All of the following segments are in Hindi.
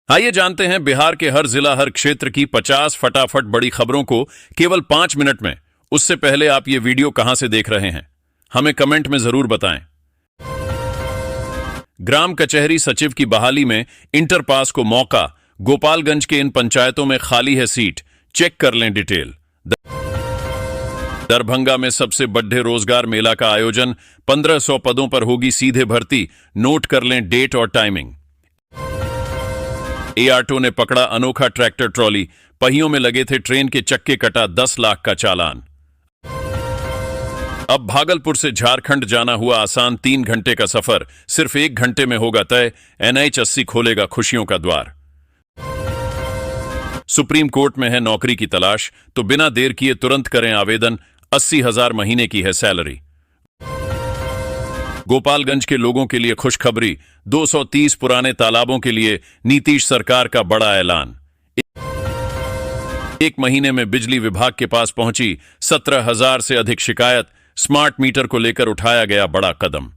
आइए जानते हैं बिहार के हर जिला हर क्षेत्र की 50 फटाफट बड़ी खबरों को केवल 5 मिनट में। उससे पहले आप ये वीडियो कहां से देख रहे हैं, हमें कमेंट में जरूर बताएं। ग्राम कचहरी सचिव की बहाली में इंटर पास को मौका, गोपालगंज के इन पंचायतों में खाली है सीट, चेक कर लें डिटेल। दरभंगा में सबसे बड़े रोजगार मेला का आयोजन, 1500 पदों पर होगी सीधे भर्ती, नोट कर लें डेट और टाइमिंग। ए ऑटो ने पकड़ा अनोखा ट्रैक्टर ट्रॉली, पहियों में लगे थे ट्रेन के चक्के, कटा 10 लाख का चालान। अब भागलपुर से झारखंड जाना हुआ आसान, 3 घंटे का सफर सिर्फ 1 घंटे में होगा तय, NH 80 खोलेगा खुशियों का द्वार। सुप्रीम कोर्ट में है नौकरी की तलाश, तो बिना देर किए तुरंत करें आवेदन, 80,000 महीने की है सैलरी। गोपालगंज के लोगों के लिए खुशखबरी, 230 पुराने तालाबों के लिए नीतीश सरकार का बड़ा ऐलान। 1 महीने में बिजली विभाग के पास पहुंची 17,000 से अधिक शिकायत, स्मार्ट मीटर को लेकर उठाया गया बड़ा कदम।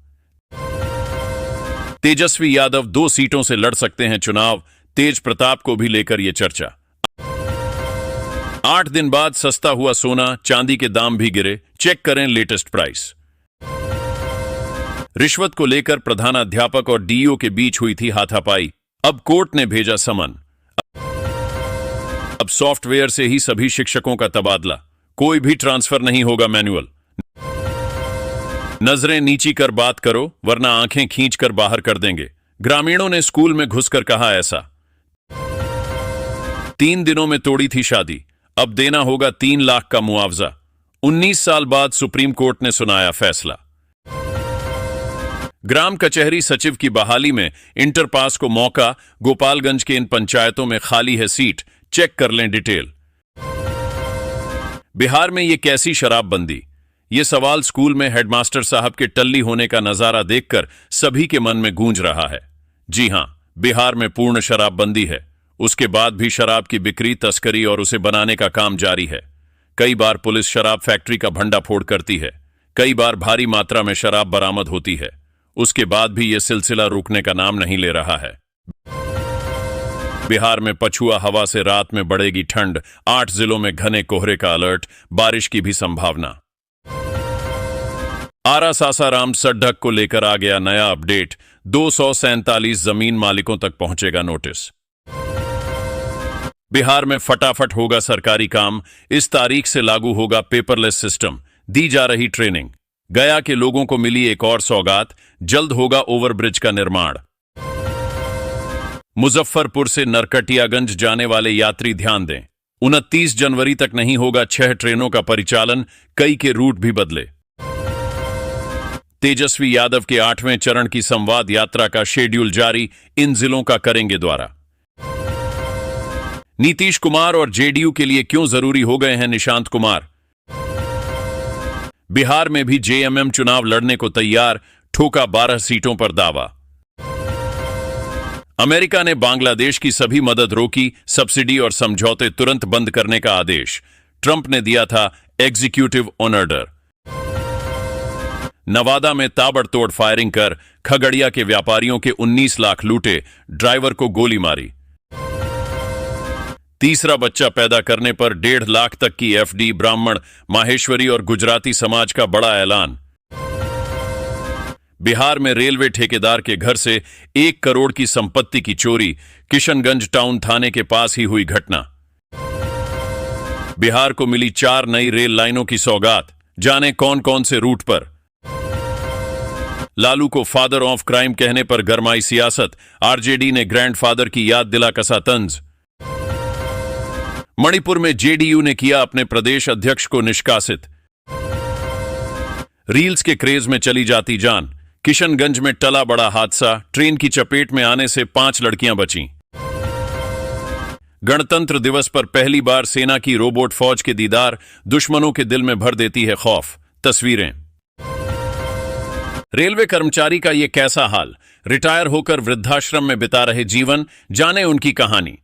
तेजस्वी यादव 2 सीटों से लड़ सकते हैं चुनाव, तेज प्रताप को भी लेकर यह चर्चा। 8 दिन बाद सस्ता हुआ सोना, चांदी के दाम भी गिरे, चेक करें लेटेस्ट प्राइस। रिश्वत को लेकर प्रधानाध्यापक और डीईओ के बीच हुई थी हाथापाई, अब कोर्ट ने भेजा समन। अब सॉफ्टवेयर से ही सभी शिक्षकों का तबादला, कोई भी ट्रांसफर नहीं होगा मैनुअल। नजरें नीची कर बात करो वरना आंखें खींच कर बाहर कर देंगे, ग्रामीणों ने स्कूल में घुसकर कहा ऐसा। 3 दिनों में तोड़ी थी शादी, अब देना होगा 3 लाख का मुआवजा, 19 साल बाद सुप्रीम कोर्ट ने सुनाया फैसला। ग्राम कचहरी सचिव की बहाली में इंटर पास को मौका, गोपालगंज के इन पंचायतों में खाली है सीट, चेक कर लें डिटेल। बिहार में ये कैसी शराबबंदी, ये सवाल स्कूल में हेडमास्टर साहब के टल्ली होने का नजारा देखकर सभी के मन में गूंज रहा है। जी हां, बिहार में पूर्ण शराबबंदी है, उसके बाद भी शराब की बिक्री, तस्करी और उसे बनाने का काम जारी है। कई बार पुलिस शराब फैक्ट्री का भंडाफोड़ करती है, कई बार भारी मात्रा में शराब बरामद होती है, उसके बाद भी यह सिलसिला रुकने का नाम नहीं ले रहा है। बिहार में पछुआ हवा से रात में बढ़ेगी ठंड, 8 जिलों में घने कोहरे का अलर्ट, बारिश की भी संभावना। आरा सासाराम सड़क को लेकर आ गया नया अपडेट, 247 जमीन मालिकों तक पहुंचेगा नोटिस। बिहार में फटाफट होगा सरकारी काम, इस तारीख से लागू होगा पेपरलेस सिस्टम, दी जा रही ट्रेनिंग। गया के लोगों को मिली एक और सौगात, जल्द होगा ओवरब्रिज का निर्माण। मुजफ्फरपुर से नरकटियागंज जाने वाले यात्री ध्यान दें, 29 जनवरी तक नहीं होगा 6 ट्रेनों का परिचालन, कई के रूट भी बदले। तेजस्वी यादव के 8वें चरण की संवाद यात्रा का शेड्यूल जारी, इन जिलों का करेंगे द्वारा। नीतीश कुमार और जेडीयू के लिए क्यों जरूरी हो गए हैं निशांत कुमार, बिहार में भी जेएमएम चुनाव लड़ने को तैयार, ठोका 12 सीटों पर दावा। अमेरिका ने बांग्लादेश की सभी मदद रोकी, सब्सिडी और समझौते तुरंत बंद करने का आदेश, ट्रंप ने दिया था एग्जीक्यूटिव ऑर्डर। नवादा में ताबड़तोड़ फायरिंग कर खगड़िया के व्यापारियों के 19 लाख लूटे, ड्राइवर को गोली मारी। तीसरा बच्चा पैदा करने पर 1.5 लाख तक की FD, ब्राह्मण, माहेश्वरी और गुजराती समाज का बड़ा ऐलान। बिहार में रेलवे ठेकेदार के घर से 1 करोड़ की संपत्ति की चोरी, किशनगंज टाउन थाने के पास ही हुई घटना। बिहार को मिली 4 नई रेल लाइनों की सौगात, जाने कौन कौन से रूट पर। लालू को फादर ऑफ क्राइम कहने पर गरमाई सियासत, आरजेडी ने ग्रैंडफादर की याद दिला कसा तंज। मणिपुर में जेडीयू ने किया अपने प्रदेश अध्यक्ष को निष्कासित। रील्स के क्रेज में चली जाती जान, किशनगंज में टला बड़ा हादसा, ट्रेन की चपेट में आने से 5 लड़कियां बचीं। गणतंत्र दिवस पर पहली बार सेना की रोबोट फौज के दीदार, दुश्मनों के दिल में भर देती है खौफ, तस्वीरें। रेलवे कर्मचारी का यह कैसा हाल, रिटायर होकर वृद्धाश्रम में बिता रहे जीवन, जाने उनकी कहानी।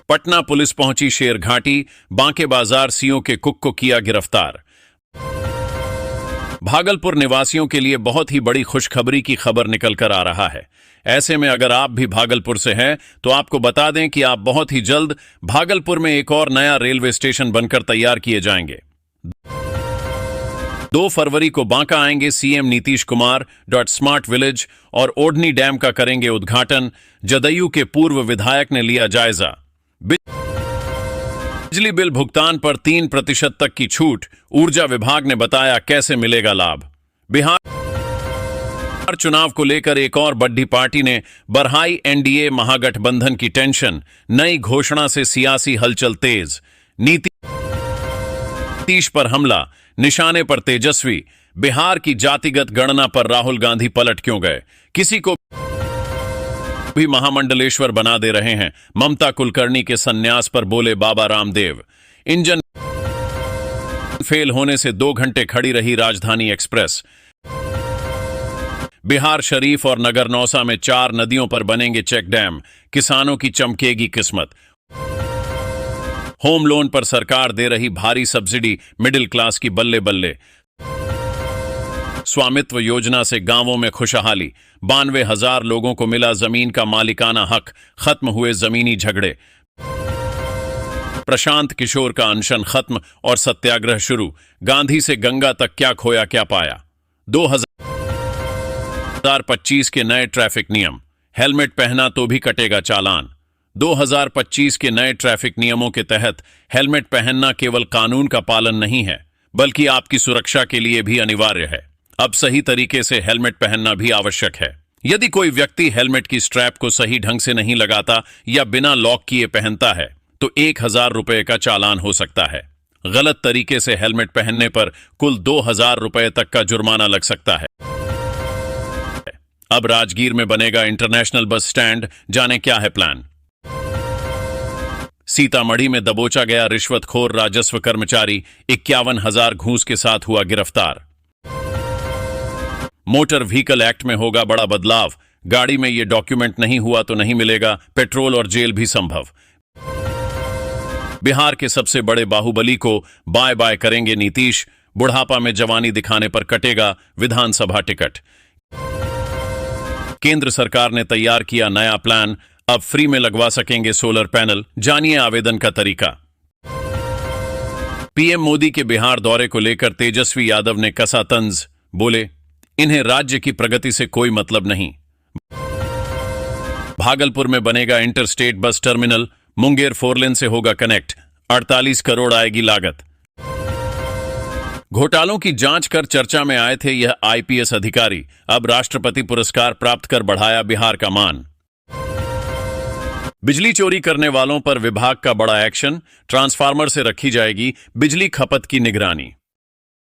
पटना पुलिस पहुंची शेरघाटी, बांके बाजार सीओ के कुक को किया गिरफ्तार। भागलपुर निवासियों के लिए बहुत ही बड़ी खुशखबरी की खबर निकल कर आ रहा है। ऐसे में अगर आप भी भागलपुर से हैं तो आपको बता दें कि आप बहुत ही जल्द भागलपुर में एक और नया रेलवे स्टेशन बनकर तैयार किए जाएंगे। 2 फरवरी को बांका आएंगे CM Nitish Kumar smart village और ओढ़नी डैम का करेंगे उद्घाटन। जदयू के पूर्व विधायक ने लिया जायजा। बिजली बिल भुगतान पर 3% तक की छूट, ऊर्जा विभाग ने बताया कैसे मिलेगा लाभ। बिहार चुनाव को लेकर एक और बड़ी पार्टी ने बढ़ाई एनडीए महागठबंधन की टेंशन। नई घोषणा से सियासी हलचल तेज। नीतीश पर हमला, निशाने पर तेजस्वी। बिहार की जातिगत गणना पर राहुल गांधी पलट क्यों गए? किसी को भी महामंडलेश्वर बना दे रहे हैं। ममता कुलकर्णी के संन्यास पर बोले बाबा रामदेव। इंजन फेल होने से 2 घंटे खड़ी रही राजधानी एक्सप्रेस। बिहार शरीफ और नगरनौसा में 4 नदियों पर बनेंगे चेक डैम। किसानों की चमकेगी किस्मत। होम लोन पर सरकार दे रही भारी सब्सिडी, मिडिल क्लास की बल्ले बल्ले। स्वामित्व योजना से गांवों में खुशहाली। 92,000 लोगों को मिला जमीन का मालिकाना हक। खत्म हुए जमीनी झगड़े। प्रशांत किशोर का अनशन खत्म और सत्याग्रह शुरू। गांधी से गंगा तक क्या खोया क्या पाया। 2025 के नए ट्रैफिक नियम। हेलमेट पहना तो भी कटेगा चालान। 2025 के नए ट्रैफिक नियमों के तहत हेलमेट पहनना केवल कानून का पालन नहीं है, बल्कि आपकी सुरक्षा के लिए भी अनिवार्य है। अब सही तरीके से हेलमेट पहनना भी आवश्यक है। यदि कोई व्यक्ति हेलमेट की स्ट्रैप को सही ढंग से नहीं लगाता या बिना लॉक किए पहनता है तो 1,000 रुपए का चालान हो सकता है। गलत तरीके से हेलमेट पहनने पर कुल 2,000 रुपए तक का जुर्माना लग सकता है। अब राजगीर में बनेगा इंटरनेशनल बस स्टैंड, जाने क्या है प्लान। सीतामढ़ी में दबोचा गया रिश्वतखोर राजस्व कर्मचारी, 51,000 घूस के साथ हुआ गिरफ्तार। मोटर व्हीकल एक्ट में होगा बड़ा बदलाव। गाड़ी में यह डॉक्यूमेंट नहीं हुआ तो नहीं मिलेगा पेट्रोल और जेल भी संभव। बिहार के सबसे बड़े बाहुबली को बाय बाय करेंगे नीतीश। बुढ़ापा में जवानी दिखाने पर कटेगा विधानसभा टिकट। केंद्र सरकार ने तैयार किया नया प्लान। अब फ्री में लगवा सकेंगे सोलर पैनल। जानिए आवेदन का तरीका। पीएम मोदी के बिहार दौरे को लेकर तेजस्वी यादव ने कसा तंज। बोले, इन्हें राज्य की प्रगति से कोई मतलब नहीं। भागलपुर में बनेगा इंटरस्टेट बस टर्मिनल। मुंगेर 4 लेन से होगा कनेक्ट। 48 करोड़ आएगी लागत। घोटालों की जांच कर चर्चा में आए थे यह आईपीएस अधिकारी। अब राष्ट्रपति पुरस्कार प्राप्त कर बढ़ाया बिहार का मान। बिजली चोरी करने वालों पर विभाग का बड़ा एक्शन। ट्रांसफार्मर से रखी जाएगी बिजली खपत की निगरानी।